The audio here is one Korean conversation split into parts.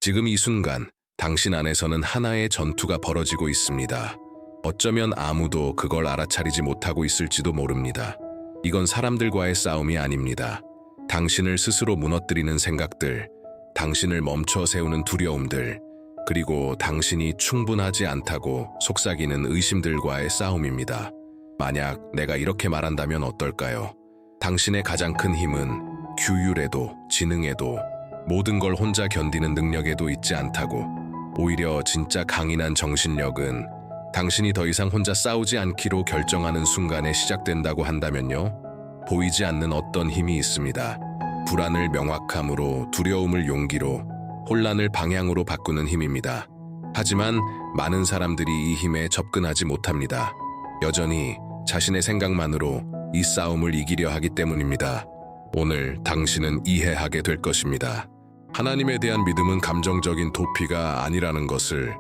지금 이 순간 당신 안에서는 하나의 전투가 벌어지고 있습니다. 어쩌면 아무도 그걸 알아차리지 못하고 있을지도 모릅니다. 이건 사람들과의 싸움이 아닙니다. 당신을 스스로 무너뜨리는 생각들, 당신을 멈춰 세우는 두려움들, 그리고 당신이 충분하지 않다고 속삭이는 의심들과의 싸움입니다. 만약 내가 이렇게 말한다면 어떨까요? 당신의 가장 큰 힘은 규율에도, 지능에도, 모든 걸 혼자 견디는 능력에도 있지 않다고. 오히려 진짜 강인한 정신력은 당신이 더 이상 혼자 싸우지 않기로 결정하는 순간에 시작된다고 한다면요. 보이지 않는 어떤 힘이 있습니다. 불안을 명확함으로, 두려움을 용기로, 혼란을 방향으로 바꾸는 힘입니다. 하지만 많은 사람들이 이 힘에 접근하지 못합니다. 여전히 자신의 생각만으로 이 싸움을 이기려 하기 때문입니다. 오늘 당신은 이해하게 될 것입니다. 하나님에 대한 믿음은 감정적인 도피가 아니라는 것을,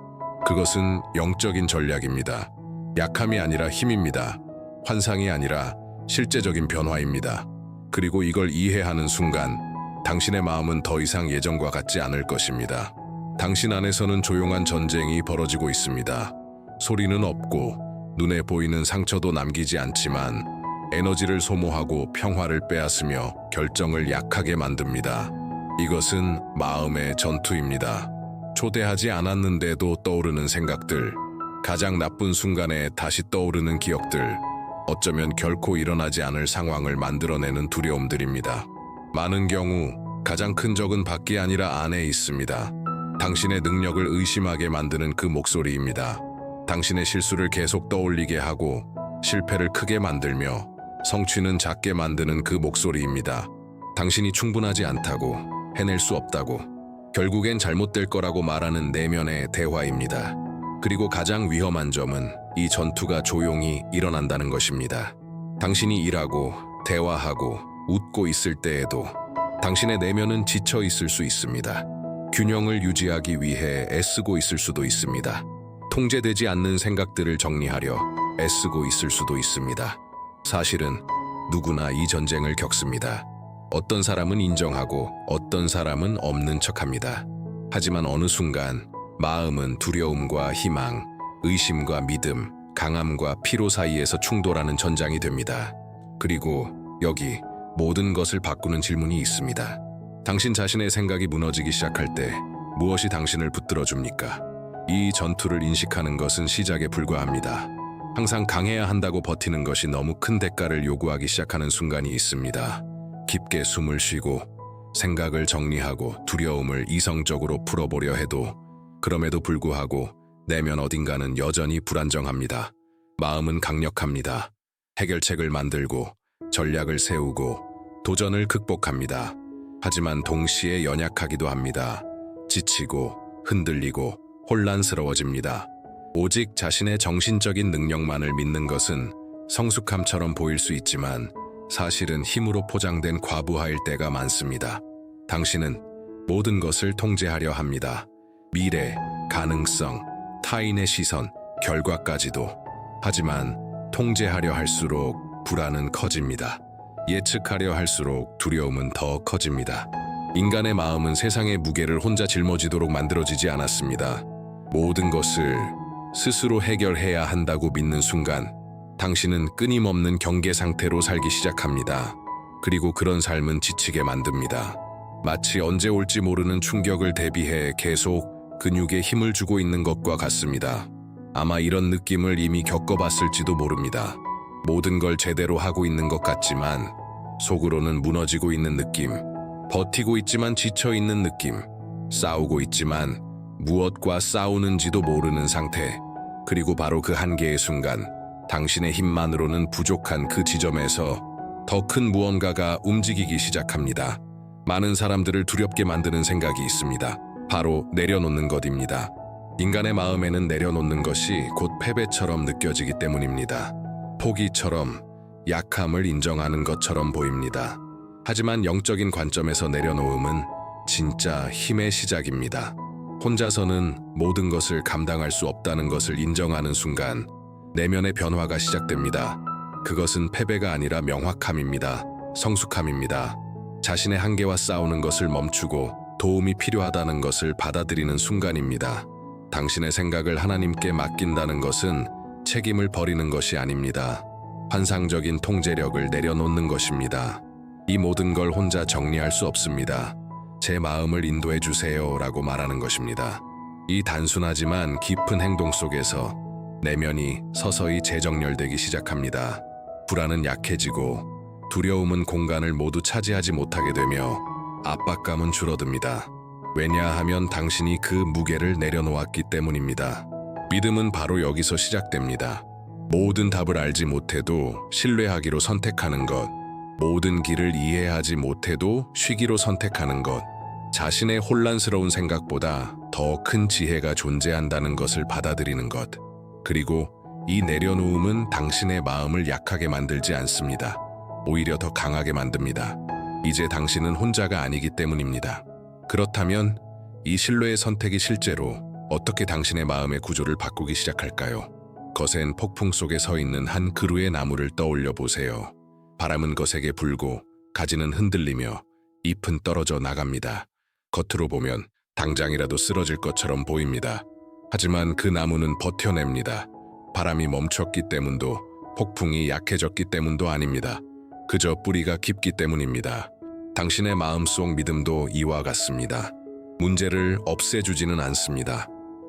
그것은 영적인 전략입니다. 약함이 아니라 힘입니다. 환상이 아니라 실제적인 변화입니다. 그리고 이걸 이해하는 순간 당신의 마음은 더 이상 예전과 같지 않을 것입니다. 당신 안에서는 조용한 전쟁이 벌어지고 있습니다. 소리는 없고 눈에 보이는 상처도 남기지 않지만 에너지를 소모하고 평화를 빼앗으며 결정을 약하게 만듭니다. 이것은 마음의 전투입니다. 초대하지 않았는데도 떠오르는 생각들, 가장 나쁜 순간에 다시 떠오르는 기억들, 어쩌면 결코 일어나지 않을 상황을 만들어내는 두려움들입니다. 많은 경우 가장 큰 적은 밖이 아니라 안에 있습니다. 당신의 능력을 의심하게 만드는 그 목소리입니다. 당신의 실수를 계속 떠올리게 하고 실패를 크게 만들며 성취는 작게 만드는 그 목소리입니다. 당신이 충분하지 않다고, 해낼 수 없다고, 결국엔 잘못될 거라고 말하는 내면의 대화입니다. 그리고 가장 위험한 점은 이 전투가 조용히 일어난다는 것입니다. 당신이 일하고, 대화하고, 웃고 있을 때에도 당신의 내면은 지쳐 있을 수 있습니다. 균형을 유지하기 위해 애쓰고 있을 수도 있습니다. 통제되지 않는 생각들을 정리하려 애쓰고 있을 수도 있습니다. 사실은 누구나 이 전쟁을 겪습니다. 어떤 사람은 인정하고 어떤 사람은 없는 척합니다. 하지만 어느 순간 마음은 두려움과 희망, 의심과 믿음, 강함과 피로 사이에서 충돌하는 전장이 됩니다. 그리고 여기 모든 것을 바꾸는 질문이 있습니다. 당신 자신의 생각이 무너지기 시작할 때 무엇이 당신을 붙들어줍니까? 이 전투를 인식하는 것은 시작에 불과합니다. 항상 강해야 한다고 버티는 것이 너무 큰 대가를 요구하기 시작하는 순간이 있습니다. 깊게 숨을 쉬고 생각을 정리하고 두려움을 이성적으로 풀어보려 해도 그럼에도 불구하고 내면 어딘가는 여전히 불안정합니다. 마음은 강력합니다. 해결책을 만들고 전략을 세우고 도전을 극복합니다. 하지만 동시에 연약하기도 합니다. 지치고 흔들리고 혼란스러워집니다. 오직 자신의 정신적인 능력만을 믿는 것은 성숙함처럼 보일 수 있지만 사실은 힘으로 포장된 과부하일 때가 많습니다. 당신은 모든 것을 통제하려 합니다. 미래, 가능성, 타인의 시선, 결과까지도. 하지만 통제하려 할수록 불안은 커집니다. 예측하려 할수록 두려움은 더 커집니다. 인간의 마음은 세상의 무게를 혼자 짊어지도록 만들어지지 않았습니다. 모든 것을 스스로 해결해야 한다고 믿는 순간 당신은 끊임없는 경계 상태로 살기 시작합니다. 그리고 그런 삶은 지치게 만듭니다. 마치 언제 올지 모르는 충격을 대비해 계속 근육에 힘을 주고 있는 것과 같습니다. 아마 이런 느낌을 이미 겪어봤을지도 모릅니다. 모든 걸 제대로 하고 있는 것 같지만 속으로는 무너지고 있는 느낌, 버티고 있지만 지쳐 있는 느낌, 싸우고 있지만 무엇과 싸우는지도 모르는 상태. 그리고 바로 그 한계의 순간 당신의 힘만으로는 부족한 그 지점에서 더 큰 무언가가 움직이기 시작합니다. 많은 사람들을 두렵게 만드는 생각이 있습니다. 바로 내려놓는 것입니다. 인간의 마음에는 내려놓는 것이 곧 패배처럼 느껴지기 때문입니다. 포기처럼, 약함을 인정하는 것처럼 보입니다. 하지만 영적인 관점에서 내려놓음은 진짜 힘의 시작입니다. 혼자서는 모든 것을 감당할 수 없다는 것을 인정하는 순간 내면의 변화가 시작됩니다. 그것은 패배가 아니라 명확함입니다. 성숙함입니다. 자신의 한계와 싸우는 것을 멈추고 도움이 필요하다는 것을 받아들이는 순간입니다. 당신의 생각을 하나님께 맡긴다는 것은 책임을 버리는 것이 아닙니다. 환상적인 통제력을 내려놓는 것입니다. 이 모든 걸 혼자 정리할 수 없습니다. 제 마음을 인도해 주세요 라고 말하는 것입니다. 이 단순하지만 깊은 행동 속에서 내면이 서서히 재정렬되기 시작합니다. 불안은 약해지고 두려움은 공간을 모두 차지하지 못하게 되며 압박감은 줄어듭니다. 왜냐하면 당신이 그 무게를 내려놓았기 때문입니다. 믿음은 바로 여기서 시작됩니다. 모든 답을 알지 못해도 신뢰하기로 선택하는 것, 모든 길을 이해하지 못해도 쉬기로 선택하는 것, 자신의 혼란스러운 생각보다 더 큰 지혜가 존재한다는 것을 받아들이는 것, 그리고 이 내려놓음은 당신의 마음을 약하게 만들지 않습니다. 오히려 더 강하게 만듭니다. 이제 당신은 혼자가 아니기 때문입니다. 그렇다면 이 신뢰의 선택이 실제로 어떻게 당신의 마음의 구조를 바꾸기 시작할까요? 거센 폭풍 속에 서 있는 한 그루의 나무를 떠올려 보세요. 바람은 거세게 불고 가지는 흔들리며 잎은 떨어져 나갑니다. 겉으로 보면 당장이라도 쓰러질 것처럼 보입니다. 하지만 그 나무는 버텨냅니다. 바람이 멈췄기 때문도 폭풍이 약해졌기 때문도 아닙니다. 그저 뿌리가 깊기 때문입니다. 당신의 마음속 믿음도 이와 같습니다. 문제를 없애주지는 않습니다.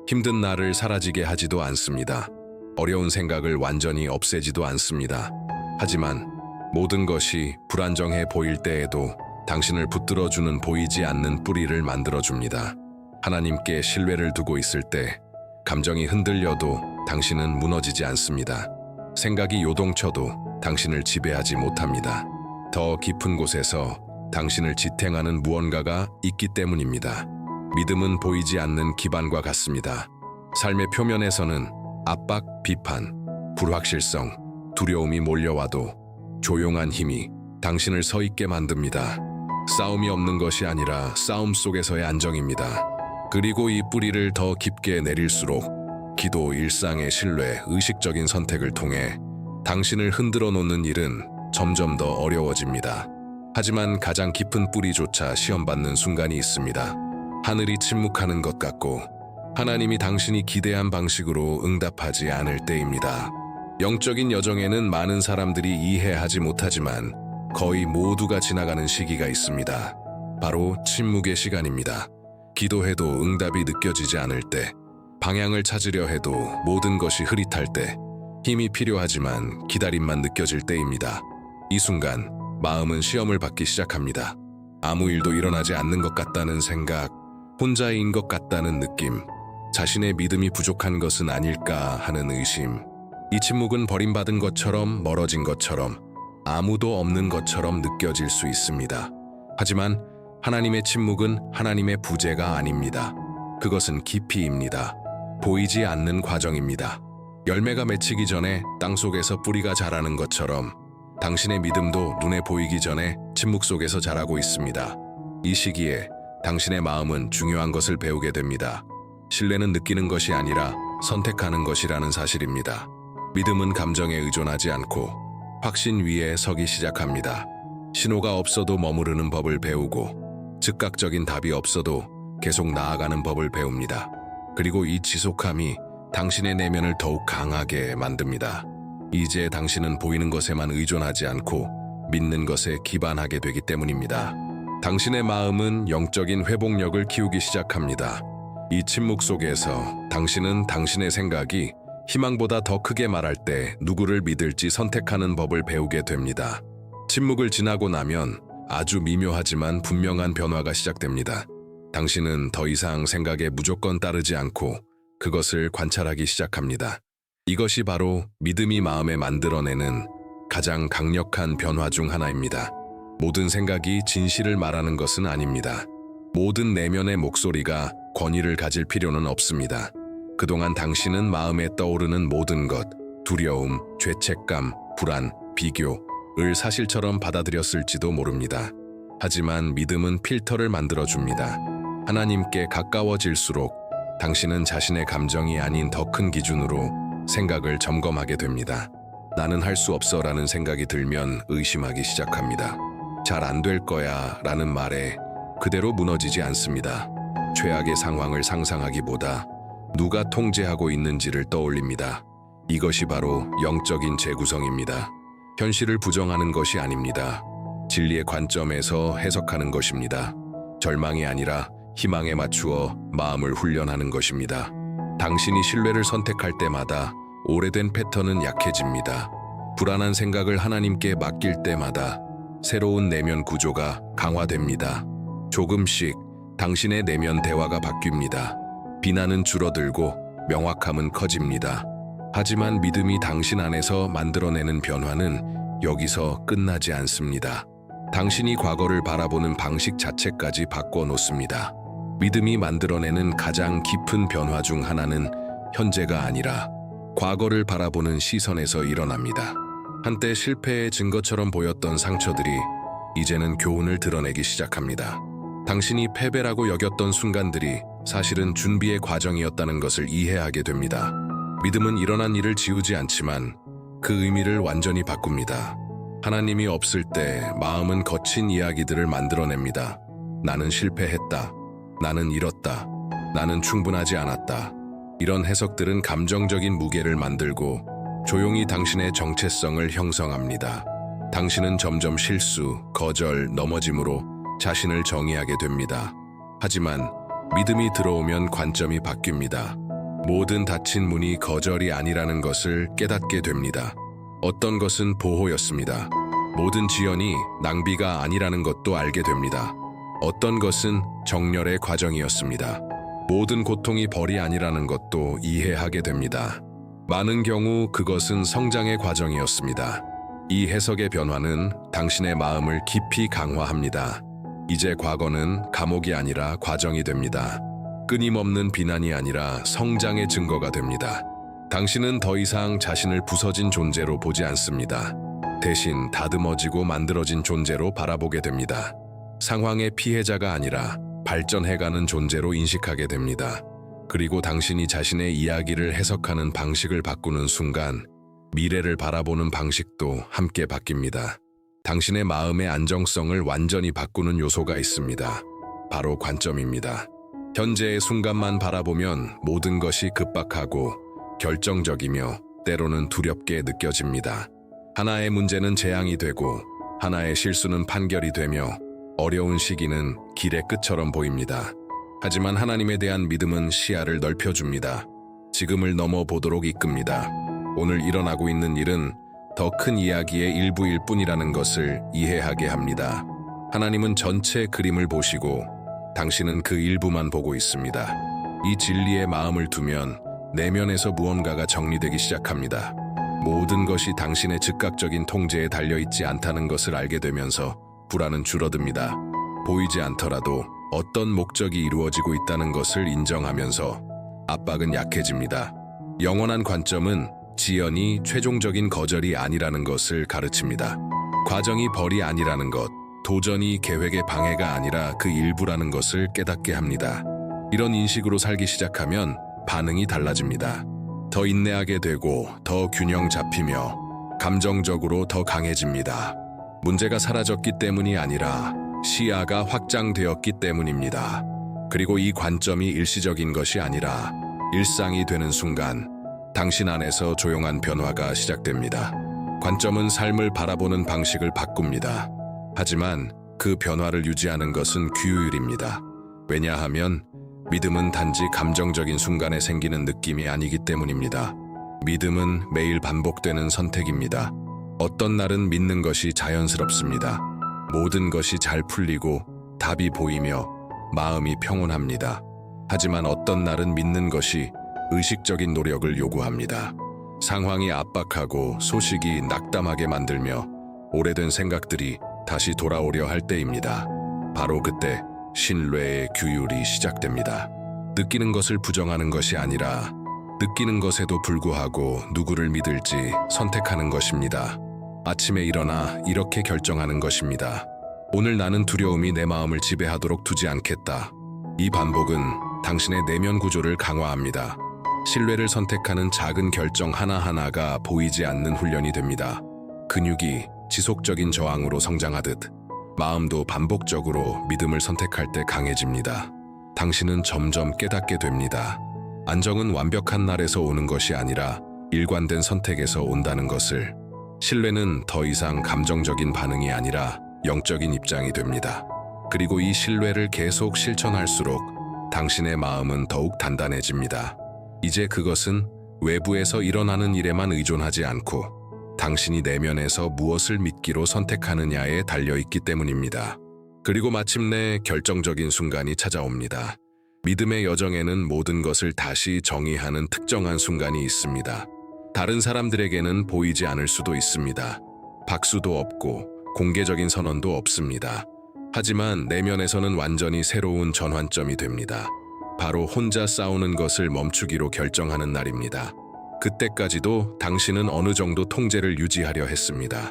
힘든 날을 사라지게 하지도 않습니다. 어려운 생각을 완전히 없애지도 않습니다. 하지만 모든 것이 불안정해 보일 때에도 당신을 붙들어주는 보이지 않는 뿌리를 만들어줍니다. 하나님께 신뢰를 두고 있을 때 감정이 흔들려도 당신은 무너지지 않습니다. 생각이 요동쳐도 당신을 지배하지 못합니다. 더 깊은 곳에서 당신을 지탱하는 무언가가 있기 때문입니다. 믿음은 보이지 않는 기반과 같습니다. 삶의 표면에서는 압박, 비판, 불확실성, 두려움이 몰려와도 조용한 힘이 당신을 서 있게 만듭니다. 싸움이 없는 것이 아니라 싸움 속에서의 안정입니다. 그리고 이 뿌리를 더 깊게 내릴수록 기도, 일상의 신뢰, 의식적인 선택을 통해 당신을 흔들어 놓는 일은 점점 더 어려워집니다. 하지만 가장 깊은 뿌리조차 시험받는 순간이 있습니다. 하늘이 침묵하는 것 같고 하나님이 당신이 기대한 방식으로 응답하지 않을 때입니다. 영적인 여정에는 많은 사람들이 이해하지 못하지만 거의 모두가 지나가는 시기가 있습니다. 바로 침묵의 시간입니다. 기도해도 응답이 느껴지지 않을 때, 방향을 찾으려 해도 모든 것이 흐릿할 때, 힘이 필요하지만 기다림만 느껴질 때입니다. 이 순간 마음은 시험을 받기 시작합니다. 아무 일도 일어나지 않는 것 같다는 생각, 혼자인 것 같다는 느낌, 자신의 믿음이 부족한 것은 아닐까 하는 의심. 이 침묵은 버림받은 것처럼, 멀어진 것처럼, 아무도 없는 것처럼 느껴질 수 있습니다. 하지만 하나님의 침묵은 하나님의 부재가 아닙니다. 그것은 깊이입니다. 보이지 않는 과정입니다. 열매가 맺히기 전에 땅속에서 뿌리가 자라는 것처럼 당신의 믿음도 눈에 보이기 전에 침묵 속에서 자라고 있습니다. 이 시기에 당신의 마음은 중요한 것을 배우게 됩니다. 신뢰는 느끼는 것이 아니라 선택하는 것이라는 사실입니다. 믿음은 감정에 의존하지 않고 확신 위에 서기 시작합니다. 신호가 없어도 머무르는 법을 배우고 즉각적인 답이 없어도 계속 나아가는 법을 배웁니다. 그리고 이 지속함이 당신의 내면을 더욱 강하게 만듭니다. 이제 당신은 보이는 것에만 의존하지 않고 믿는 것에 기반하게 되기 때문입니다. 당신의 마음은 영적인 회복력을 키우기 시작합니다. 이 침묵 속에서 당신은 당신의 생각이 희망보다 더 크게 말할 때 누구를 믿을지 선택하는 법을 배우게 됩니다. 침묵을 지나고 나면 아주 미묘하지만 분명한 변화가 시작됩니다. 당신은 더 이상 생각에 무조건 따르지 않고 그것을 관찰하기 시작합니다. 이것이 바로 믿음이 마음에 만들어내는 가장 강력한 변화 중 하나입니다. 모든 생각이 진실을 말하는 것은 아닙니다. 모든 내면의 목소리가 권위를 가질 필요는 없습니다. 그동안 당신은 마음에 떠오르는 모든 것, 두려움, 죄책감, 불안, 비교를 사실처럼 받아들였을지도 모릅니다. 하지만 믿음은 필터를 만들어줍니다. 하나님께 가까워질수록 당신은 자신의 감정이 아닌 더 큰 기준으로 생각을 점검하게 됩니다. 나는 할 수 없어 라는 생각이 들면 의심하기 시작합니다. 잘 안 될 거야 라는 말에 그대로 무너지지 않습니다. 최악의 상황을 상상하기보다 누가 통제하고 있는지를 떠올립니다. 이것이 바로 영적인 재구성입니다. 현실을 부정하는 것이 아닙니다. 진리의 관점에서 해석하는 것입니다. 절망이 아니라 희망에 맞추어 마음을 훈련하는 것입니다. 당신이 신뢰를 선택할 때마다 오래된 패턴은 약해집니다. 불안한 생각을 하나님께 맡길 때마다 새로운 내면 구조가 강화됩니다. 조금씩 당신의 내면 대화가 바뀝니다. 비난은 줄어들고 명확함은 커집니다. 하지만 믿음이 당신 안에서 만들어내는 변화는 여기서 끝나지 않습니다. 당신이 과거를 바라보는 방식 자체까지 바꿔놓습니다. 믿음이 만들어내는 가장 깊은 변화 중 하나는 현재가 아니라 과거를 바라보는 시선에서 일어납니다. 한때 실패의 증거처럼 보였던 상처들이 이제는 교훈을 드러내기 시작합니다. 당신이 패배라고 여겼던 순간들이 사실은 준비의 과정이었다는 것을 이해하게 됩니다. 믿음은 일어난 일을 지우지 않지만 그 의미를 완전히 바꿉니다. 하나님이 없을 때 마음은 거친 이야기들을 만들어냅니다. 나는 실패했다. 나는 잃었다. 나는 충분하지 않았다. 이런 해석들은 감정적인 무게를 만들고 조용히 당신의 정체성을 형성합니다. 당신은 점점 실수, 거절, 넘어짐으로 자신을 정의하게 됩니다. 하지만 믿음이 들어오면 관점이 바뀝니다. 모든 닫힌 문이 거절이 아니라는 것을 깨닫게 됩니다. 어떤 것은 보호였습니다. 모든 지연이 낭비가 아니라는 것도 알게 됩니다. 어떤 것은 정렬의 과정이었습니다. 모든 고통이 벌이 아니라는 것도 이해하게 됩니다. 많은 경우 그것은 성장의 과정이었습니다. 이 해석의 변화는 당신의 마음을 깊이 강화합니다. 이제 과거는 감옥이 아니라 과정이 됩니다. 끊임없는 비난이 아니라 성장의 증거가 됩니다. 당신은 더 이상 자신을 부서진 존재로 보지 않습니다. 대신 다듬어지고 만들어진 존재로 바라보게 됩니다. 상황의 피해자가 아니라 발전해가는 존재로 인식하게 됩니다. 그리고 당신이 자신의 이야기를 해석하는 방식을 바꾸는 순간 미래를 바라보는 방식도 함께 바뀝니다. 당신의 마음의 안정성을 완전히 바꾸는 요소가 있습니다. 바로 관점입니다. 현재의 순간만 바라보면 모든 것이 급박하고 결정적이며 때로는 두렵게 느껴집니다. 하나의 문제는 재앙이 되고 하나의 실수는 판결이 되며 어려운 시기는 길의 끝처럼 보입니다. 하지만 하나님에 대한 믿음은 시야를 넓혀줍니다. 지금을 넘어보도록 이끕니다. 오늘 일어나고 있는 일은 더 큰 이야기의 일부일 뿐이라는 것을 이해하게 합니다. 하나님은 전체 그림을 보시고 당신은 그 일부만 보고 있습니다. 이 진리에 마음을 두면 내면에서 무언가가 정리되기 시작합니다. 모든 것이 당신의 즉각적인 통제에 달려있지 않다는 것을 알게 되면서 불안은 줄어듭니다. 보이지 않더라도 어떤 목적이 이루어지고 있다는 것을 인정하면서 압박은 약해집니다. 영원한 관점은 지연이 최종적인 거절이 아니라는 것을 가르칩니다. 과정이 벌이 아니라는 것, 도전이 계획의 방해가 아니라 그 일부라는 것을 깨닫게 합니다. 이런 인식으로 살기 시작하면 반응이 달라집니다. 더 인내하게 되고 더 균형 잡히며 감정적으로 더 강해집니다. 문제가 사라졌기 때문이 아니라 시야가 확장되었기 때문입니다. 그리고 이 관점이 일시적인 것이 아니라 일상이 되는 순간 당신 안에서 조용한 변화가 시작됩니다. 관점은 삶을 바라보는 방식을 바꿉니다. 하지만 그 변화를 유지하는 것은 규율입니다. 왜냐하면 믿음은 단지 감정적인 순간에 생기는 느낌이 아니기 때문입니다. 믿음은 매일 반복되는 선택입니다. 어떤 날은 믿는 것이 자연스럽습니다. 모든 것이 잘 풀리고 답이 보이며 마음이 평온합니다. 하지만 어떤 날은 믿는 것이 의식적인 노력을 요구합니다. 상황이 압박하고 소식이 낙담하게 만들며 오래된 생각들이 다시 돌아오려 할 때입니다. 바로 그때 신뢰의 규율이 시작됩니다. 느끼는 것을 부정하는 것이 아니라 느끼는 것에도 불구하고 누구를 믿을지 선택하는 것입니다. 아침에 일어나 이렇게 결정하는 것입니다. 오늘 나는 두려움이 내 마음을 지배하도록 두지 않겠다. 이 반복은 당신의 내면 구조를 강화합니다. 신뢰를 선택하는 작은 결정 하나하나가 보이지 않는 훈련이 됩니다. 근육이 지속적인 저항으로 성장하듯 마음도 반복적으로 믿음을 선택할 때 강해집니다. 당신은 점점 깨닫게 됩니다. 안정은 완벽한 날에서 오는 것이 아니라 일관된 선택에서 온다는 것을. 신뢰는 더 이상 감정적인 반응이 아니라 영적인 입장이 됩니다. 그리고 이 신뢰를 계속 실천할수록 당신의 마음은 더욱 단단해집니다. 이제 그것은 외부에서 일어나는 일에만 의존하지 않고 당신이 내면에서 무엇을 믿기로 선택하느냐에 달려있기 때문입니다. 그리고 마침내 결정적인 순간이 찾아옵니다. 믿음의 여정에는 모든 것을 다시 정의하는 특정한 순간이 있습니다. 다른 사람들에게는 보이지 않을 수도 있습니다. 박수도 없고 공개적인 선언도 없습니다. 하지만 내면에서는 완전히 새로운 전환점이 됩니다. 바로 혼자 싸우는 것을 멈추기로 결정하는 날입니다. 그때까지도 당신은 어느 정도 통제를 유지하려 했습니다.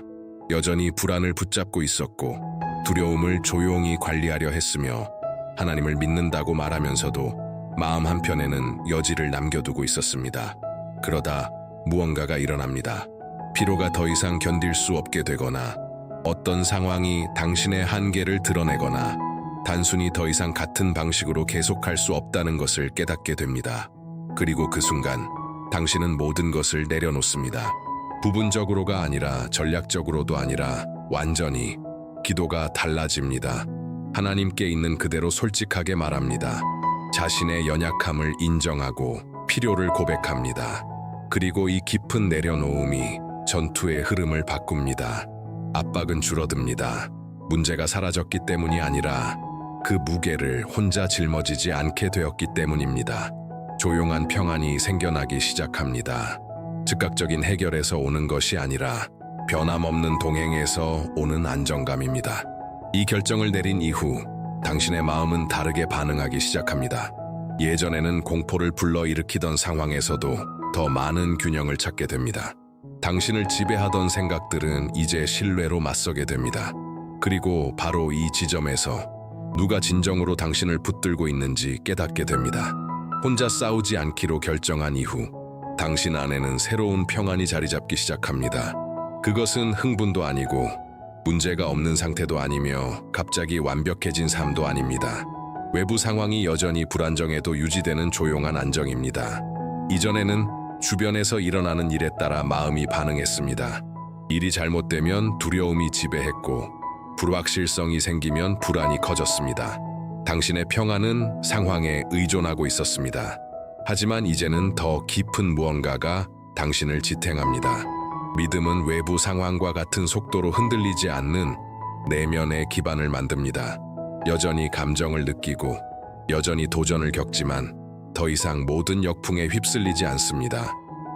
여전히 불안을 붙잡고 있었고 두려움을 조용히 관리하려 했으며 하나님을 믿는다고 말하면서도 마음 한편에는 여지를 남겨두고 있었습니다. 그러다 무언가가 일어납니다. 피로가 더 이상 견딜 수 없게 되거나 어떤 상황이 당신의 한계를 드러내거나 단순히 더 이상 같은 방식으로 계속할 수 없다는 것을 깨닫게 됩니다. 그리고 그 순간 당신은 모든 것을 내려놓습니다. 부분적으로가 아니라 전략적으로도 아니라 완전히. 기도가 달라집니다. 하나님께 있는 그대로 솔직하게 말합니다. 자신의 연약함을 인정하고 필요를 고백합니다. 그리고 이 깊은 내려놓음이 전투의 흐름을 바꿉니다. 압박은 줄어듭니다. 문제가 사라졌기 때문이 아니라 그 무게를 혼자 짊어지지 않게 되었기 때문입니다. 조용한 평안이 생겨나기 시작합니다. 즉각적인 해결에서 오는 것이 아니라 변함없는 동행에서 오는 안정감입니다. 이 결정을 내린 이후 당신의 마음은 다르게 반응하기 시작합니다. 예전에는 공포를 불러일으키던 상황에서도 더 많은 균형을 찾게 됩니다. 당신을 지배하던 생각들은 이제 신뢰로 맞서게 됩니다. 그리고 바로 이 지점에서 누가 진정으로 당신을 붙들고 있는지 깨닫게 됩니다. 혼자 싸우지 않기로 결정한 이후 당신 안에는 새로운 평안이 자리 잡기 시작합니다. 그것은 흥분도 아니고 문제가 없는 상태도 아니며 갑자기 완벽해진 삶도 아닙니다. 외부 상황이 여전히 불안정해도 유지되는 조용한 안정입니다. 이전에는 주변에서 일어나는 일에 따라 마음이 반응했습니다. 일이 잘못되면 두려움이 지배했고 불확실성이 생기면 불안이 커졌습니다. 당신의 평안은 상황에 의존하고 있었습니다. 하지만 이제는 더 깊은 무언가가 당신을 지탱합니다. 믿음은 외부 상황과 같은 속도로 흔들리지 않는 내면의 기반을 만듭니다. 여전히 감정을 느끼고 여전히 도전을 겪지만 더 이상 모든 역풍에 휩쓸리지 않습니다.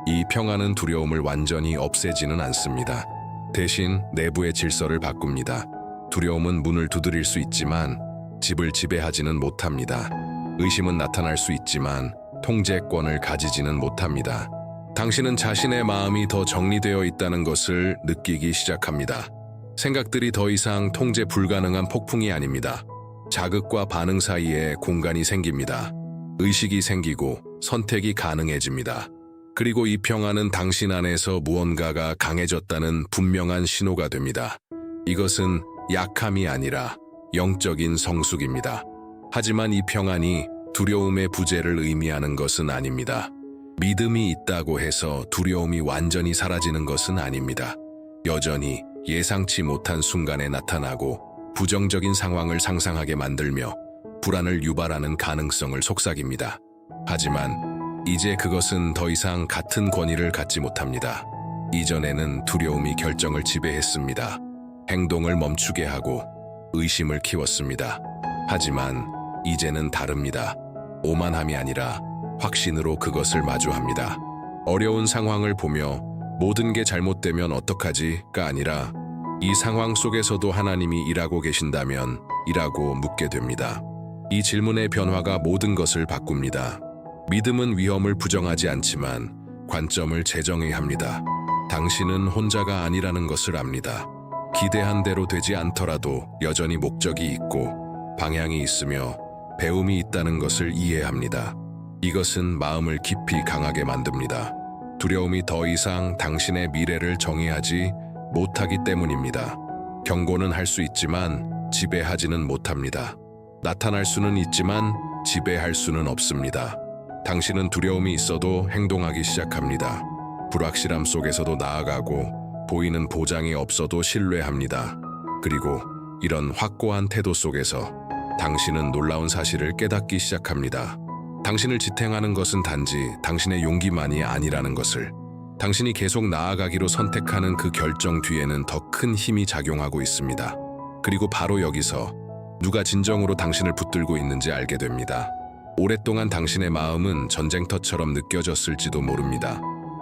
이 평안은 두려움을 완전히 없애지는 않습니다. 대신 내부의 질서를 바꿉니다. 두려움은 문을 두드릴 수 있지만 집을 지배하지는 못합니다. 의심은 나타날 수 있지만 통제권을 가지지는 못합니다. 당신은 자신의 마음이 더 정리되어 있다는 것을 느끼기 시작합니다. 생각들이 더 이상 통제 불가능한 폭풍이 아닙니다. 자극과 반응 사이에 공간이 생깁니다. 의식이 생기고 선택이 가능해집니다. 그리고 이 평안은 당신 안에서 무언가가 강해졌다는 분명한 신호가 됩니다. 이것은 약함이 아니라 영적인 성숙입니다. 하지만 이 평안이 두려움의 부재를 의미하는 것은 아닙니다. 믿음이 있다고 해서 두려움이 완전히 사라지는 것은 아닙니다. 여전히 예상치 못한 순간에 나타나고 부정적인 상황을 상상하게 만들며 불안을 유발하는 가능성을 속삭입니다. 하지만 이제 그것은 더 이상 같은 권위를 갖지 못합니다. 이전에는 두려움이 결정을 지배했습니다. 행동을 멈추게 하고 의심을 키웠습니다. 하지만 이제는 다릅니다. 오만함이 아니라 확신으로 그것을 마주합니다. 어려운 상황을 보며 모든 게 잘못되면 어떡하지가 아니라 이 상황 속에서도 하나님이 일하고 계신다면 이라고 묻게 됩니다. 이 질문의 변화가 모든 것을 바꿉니다. 믿음은 위험을 부정하지 않지만 관점을 재정해야 합니다. 당신은 혼자가 아니라는 것을 압니다. 기대한 대로 되지 않더라도 여전히 목적이 있고 방향이 있으며 배움이 있다는 것을 이해합니다. 이것은 마음을 깊이 강하게 만듭니다. 두려움이 더 이상 당신의 미래를 정의하지 못하기 때문입니다. 경고는 할 수 있지만 지배하지는 못합니다. 나타날 수는 있지만 지배할 수는 없습니다. 당신은 두려움이 있어도 행동하기 시작합니다. 불확실함 속에서도 나아가고 보이는 보장이 없어도 신뢰합니다. 그리고 이런 확고한 태도 속에서 당신은 놀라운 사실을 깨닫기 시작합니다. 당신을 지탱하는 것은 단지 당신의 용기만이 아니라는 것을, 당신이 계속 나아가기로 선택하는 그 결정 뒤에는 더 큰 힘이 작용하고 있습니다. 그리고 바로 여기서 누가 진정으로 당신을 붙들고 있는지 알게 됩니다. 오랫동안 당신의 마음은 전쟁터처럼 느껴졌을지도 모릅니다.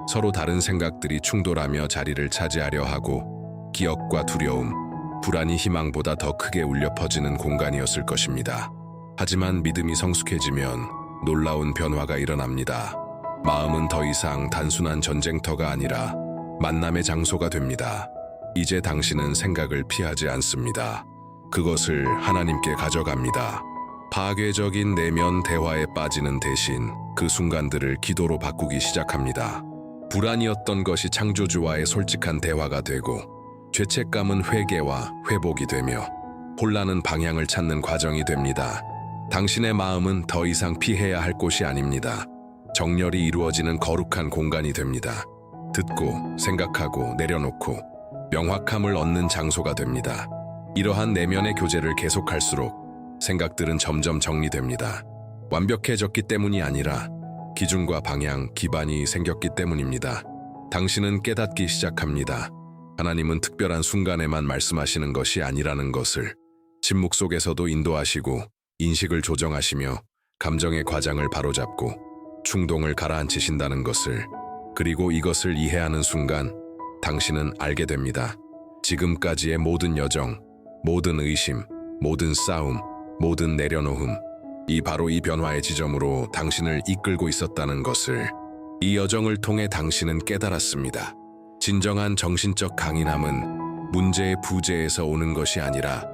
서로 다른 생각들이 충돌하며 자리를 차지하려 하고 기억과 두려움, 불안이 희망보다 더 크게 울려 퍼지는 공간이었을 것입니다. 하지만 믿음이 성숙해지면 놀라운 변화가 일어납니다. 마음은 더 이상 단순한 전쟁터가 아니라 만남의 장소가 됩니다. 이제 당신은 생각을 피하지 않습니다. 그것을 하나님께 가져갑니다. 파괴적인 내면 대화에 빠지는 대신 그 순간들을 기도로 바꾸기 시작합니다. 불안이었던 것이 창조주와의 솔직한 대화가 되고, 죄책감은 회개와 회복이 되며, 혼란은 방향을 찾는 과정이 됩니다. 당신의 마음은 더 이상 피해야 할 곳이 아닙니다. 정렬이 이루어지는 거룩한 공간이 됩니다. 듣고, 생각하고, 내려놓고 명확함을 얻는 장소가 됩니다. 이러한 내면의 교제를 계속할수록 생각들은 점점 정리됩니다. 완벽해졌기 때문이 아니라 기준과 방향, 기반이 생겼기 때문입니다. 당신은 깨닫기 시작합니다. 하나님은 특별한 순간에만 말씀하시는 것이 아니라는 것을, 침묵 속에서도 인도하시고 인식을 조정하시며 감정의 과장을 바로잡고 충동을 가라앉히신다는 것을, 그리고 이것을 이해하는 순간 당신은 알게 됩니다. 지금까지의 모든 여정, 모든 의심, 모든 싸움, 모든 내려놓음, 바로 이 변화의 지점으로 당신을 이끌고 있었다는 것을, 이 여정을 통해 당신은 깨달았습니다. 진정한 정신적 강인함은 문제의 부재에서 오는 것이 아니라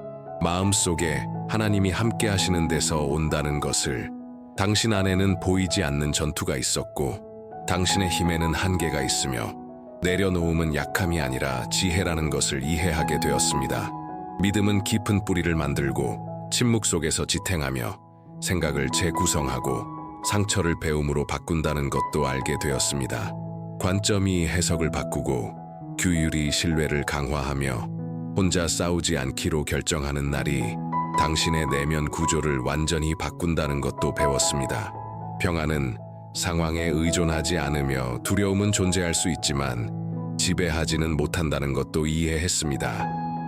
마음속에 하나님이 함께 하시는 데서 온다는 것을, 당신 안에는 보이지 않는 전투가 있었고 당신의 힘에는 한계가 있으며 내려놓음은 약함이 아니라 지혜라는 것을 이해하게 되었습니다. 믿음은 깊은 뿌리를 만들고 침묵 속에서 지탱하며 생각을 재구성하고 상처를 배움으로 바꾼다는 것도 알게 되었습니다. 관점이 해석을 바꾸고 규율이 신뢰를 강화하며 혼자 싸우지 않기로 결정하는 날이 당신의 내면 구조를 완전히 바꾼다는 것도 배웠습니다. 평안은 상황에 의존하지 않으며 두려움은 존재할 수 있지만 지배하지는 못한다는 것도 이해했습니다.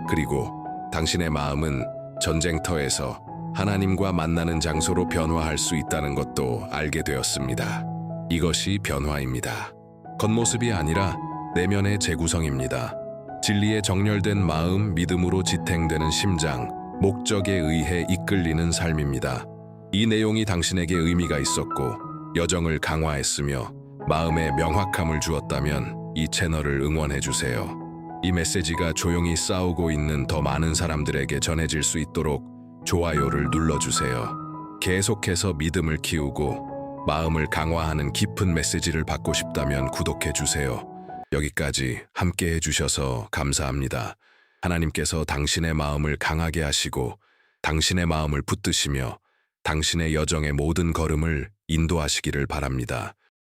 그리고 당신의 마음은 전쟁터에서 하나님과 만나는 장소로 변화할 수 있다는 것도 알게 되었습니다. 이것이 변화입니다. 겉모습이 아니라 내면의 재구성입니다. 진리에 정렬된 마음, 믿음으로 지탱되는 심장, 목적에 의해 이끌리는 삶입니다. 이 내용이 당신에게 의미가 있었고 여정을 강화했으며 마음에 명확함을 주었다면 이 채널을 응원해주세요. 이 메시지가 조용히 싸우고 있는 더 많은 사람들에게 전해질 수 있도록 좋아요를 눌러주세요. 계속해서 믿음을 키우고 마음을 강화하는 깊은 메시지를 받고 싶다면 구독해주세요. 여기까지 함께 해주셔서 감사합니다. 하나님께서 당신의 마음을 강하게 하시고 당신의 마음을 붙드시며 당신의 여정의 모든 걸음을 인도하시기를 바랍니다.